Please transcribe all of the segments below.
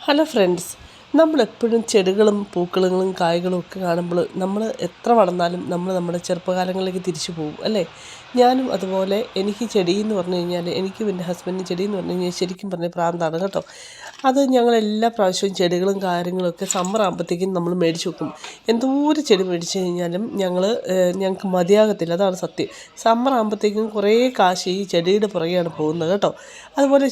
Hello friends, നമ്മളെപ്പോഴും ചെടികളും പൂക്കളുകളും കായ്കളും ഒക്കെ കാണുമ്പോൾ നമ്മൾ എത്ര വളർന്നാലും നമ്മൾ നമ്മുടെ ചെറുപ്പകാലങ്ങളിലേക്ക് തിരിച്ചു പോകും അല്ലേ? ഞാനും അതുപോലെ. എനിക്ക് ചെടി എന്ന് പറഞ്ഞു കഴിഞ്ഞാൽ, എനിക്കും എൻ്റെ ഹസ്ബൻഡിന് ചെടി എന്ന് പറഞ്ഞു കഴിഞ്ഞാൽ ശരിക്കും പറഞ്ഞാൽ പ്രാന്താണ് കേട്ടോ. അത് ഞങ്ങൾ എല്ലാ പ്രാവശ്യവും ചെടികളും കാര്യങ്ങളൊക്കെ സമ്മർ ആകുമ്പോഴത്തേക്കും നമ്മൾ മേടിച്ച് വെക്കും. എന്തോരം ചെടി മേടിച്ച് കഴിഞ്ഞാലും ഞങ്ങൾക്ക് മതിയാകത്തില്ല, അതാണ് സത്യം. സമ്മർ ആകുമ്പോഴത്തേക്കും കുറേ കാശ് ഈ ചെടിയുടെ പുറകെയാണ് പോകുന്നത് കേട്ടോ. അതുപോലെ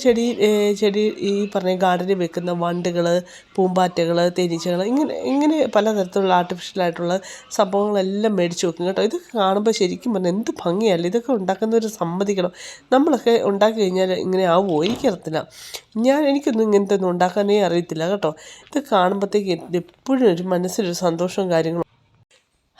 ചെടി ഈ പറഞ്ഞ ഗാർഡനിൽ വെക്കുന്ന വണ്ടുകൾ, പൂമ്പാറ്റകൾ, തേനീച്ചകൾ, ഇങ്ങനെ പലതരത്തിലുള്ള ആർട്ടിഫിഷ്യലായിട്ടുള്ള സംഭവങ്ങളെല്ലാം മേടിച്ച് വെക്കും കേട്ടോ. ഇതൊക്കെ കാണുമ്പോൾ ശരിക്കും പറഞ്ഞാൽ എന്ത് ഭംഗിയല്ലേ. ഇതൊക്കെ ഉണ്ടാക്കുന്നവർ സമ്മതിക്കണം. നമ്മളൊക്കെ ഉണ്ടാക്കി കഴിഞ്ഞാൽ ഇങ്ങനെ ആവുമോ എനിക്കറിയത്തില്ല. എനിക്കൊന്നും ഇങ്ങനത്തെ ഒന്നും ഉണ്ടാക്കാനേ അറിയത്തില്ല കേട്ടോ. ഇത് കാണുമ്പോഴത്തേക്ക് എപ്പോഴും ഒരു മനസ്സിലൊരു സന്തോഷവും കാര്യങ്ങളും.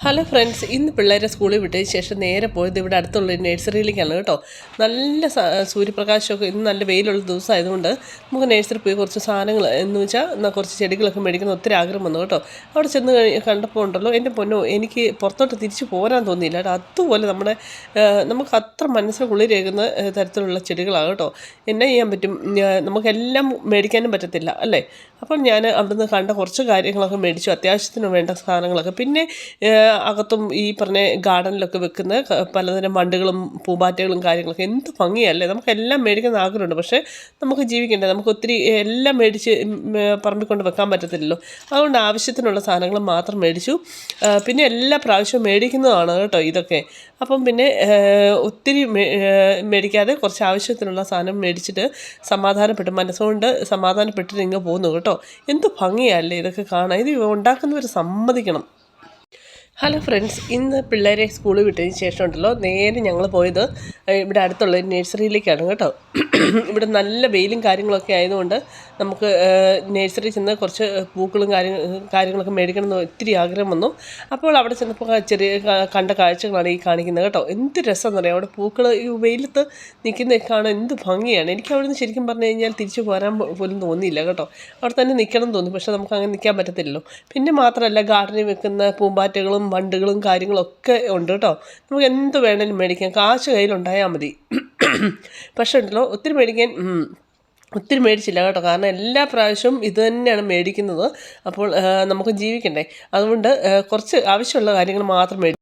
ഹലോ ഫ്രണ്ട്സ്, ഇന്ന് പിള്ളേരെ സ്കൂളിൽ വിട്ടതിന് ശേഷം നേരെ പോയത് ഇവിടെ അടുത്തുള്ള നഴ്സറിയിലേക്കാണ് കേട്ടോ. നല്ല സൂര്യപ്രകാശമൊക്കെ, ഇന്ന് നല്ല വെയിലുള്ള ദിവസമായതുകൊണ്ട് നമുക്ക് നഴ്സറി പോയി കുറച്ച് സാധനങ്ങൾ എന്ന് വെച്ചാൽ കുറച്ച് ചെടികളൊക്കെ മേടിക്കുന്ന ഒത്തിരി ആഗ്രഹം വന്നു കേട്ടോ. അവിടെ ചെന്ന് കണ്ടപ്പോൾ ഉണ്ടല്ലോ, എൻ്റെ പൊന്നോ, എനിക്ക് പുറത്തോട്ട് തിരിച്ച് പോരാൻ തോന്നിയില്ല കേട്ടോ. അതുപോലെ നമുക്ക് അത്ര മനസ്സിന് കുളിരേകുന്ന തരത്തിലുള്ള ചെടികളാണ് കേട്ടോ. എന്നാ ചെയ്യാൻ പറ്റും, നമുക്കെല്ലാം മേടിക്കാനും പറ്റത്തില്ല അല്ലേ? അപ്പം ഞാൻ അവിടുന്ന് കണ്ട കുറച്ച് കാര്യങ്ങളൊക്കെ മേടിച്ചു, അത്യാവശ്യത്തിന് വേണ്ട സാധനങ്ങളൊക്കെ. പിന്നെ അകത്തും ഈ പറഞ്ഞ ഗാർഡനിലൊക്കെ വെക്കുന്ന പലതരം വണ്ടുകളും പൂമ്പാറ്റകളും കാര്യങ്ങളൊക്കെ എന്ത് ഭംഗിയല്ലേ. നമുക്കെല്ലാം മേടിക്കുന്ന ആഗ്രഹമുണ്ട്, പക്ഷേ നമുക്ക് ജീവിക്കണ്ടേ, നമുക്ക് ഒത്തിരി എല്ലാം മേടിച്ച് പറമ്പിൽ കൊണ്ട് വെക്കാൻ പറ്റത്തില്ലല്ലോ. അതുകൊണ്ട് ആവശ്യത്തിനുള്ള സാധനങ്ങൾ മാത്രം മേടിച്ചു. പിന്നെ എല്ലാ പ്രാവശ്യവും മേടിക്കുന്നതാണ് കേട്ടോ ഇതൊക്കെ. അപ്പം പിന്നെ ഒത്തിരി മേടിക്കാതെ കുറച്ച് ആവശ്യത്തിനുള്ള സാധനം മേടിച്ചിട്ട് മനസ്സുകൊണ്ട് സമാധാനപ്പെട്ടിട്ട് ഇങ്ങ് പോകുന്നു കേട്ടോ. എന്ത് ഭംഗിയല്ലേ ഇതൊക്കെ കാണാൻ. ഇത് ഉണ്ടാക്കുന്നവർ സമ്മതിക്കണം. ഹലോ ഫ്രണ്ട്സ്, ഇന്ന് പിള്ളേരെ സ്കൂളിൽ വിട്ടതിന് ശേഷം ഉണ്ടല്ലോ, നേരെ ഞങ്ങൾ പോയത് ഇവിടെ അടുത്തുള്ള നഴ്സറിയിലേക്കാണ് കേട്ടോ. ഇവിടെ നല്ല വെയിലും കാര്യങ്ങളൊക്കെ ആയതുകൊണ്ട് നമുക്ക് നഴ്സറി ചെന്ന് കുറച്ച് പൂക്കളും കാര്യങ്ങളൊക്കെ മേടിക്കണം എന്ന് ഒത്തിരി ആഗ്രഹം വന്നു. അപ്പോൾ അവിടെ ചെന്നപ്പോൾ കണ്ട കാഴ്ചകളാണ് ഈ കാണിക്കുന്നത് കേട്ടോ. എന്ത് രസമെന്ന് പറയാം, അവിടെ പൂക്കൾ ഈ വെയിലത്ത് നിൽക്കുന്നതൊക്കെ കാണാൻ എന്ത് ഭംഗിയാണ്. എനിക്ക് അവിടെ നിന്ന് ശരിക്കും പറഞ്ഞു കഴിഞ്ഞാൽ തിരിച്ചു പോരാൻ പോലും തോന്നിയില്ല കേട്ടോ. അവിടെ തന്നെ നിൽക്കണം തോന്നി, പക്ഷേ നമുക്ക് അങ്ങനെ നിൽക്കാൻ പറ്റത്തില്ലല്ലോ. പിന്നെ മാത്രമല്ല, ഗാർഡനിൽ വെക്കുന്ന പൂമ്പാറ്റകളും വണ്ടുകളും കാര്യങ്ങളൊക്കെ ഉണ്ട് കേട്ടോ. നമുക്ക് എന്ത് വേണേലും മേടിക്കാം, കാശ് കയ്യിലുണ്ടായാൽ മതി. പക്ഷേ ഉണ്ടല്ലോ, ഒത്തിരി മേടിച്ചില്ല കേട്ടോ. കാരണം എല്ലാ പ്രാവശ്യവും ഇത് തന്നെയാണ് മേടിക്കുന്നത്. അപ്പോൾ നമുക്ക് ജീവിക്കണ്ടേ, അതുകൊണ്ട് കുറച്ച് ആവശ്യമുള്ള കാര്യങ്ങൾ മാത്രം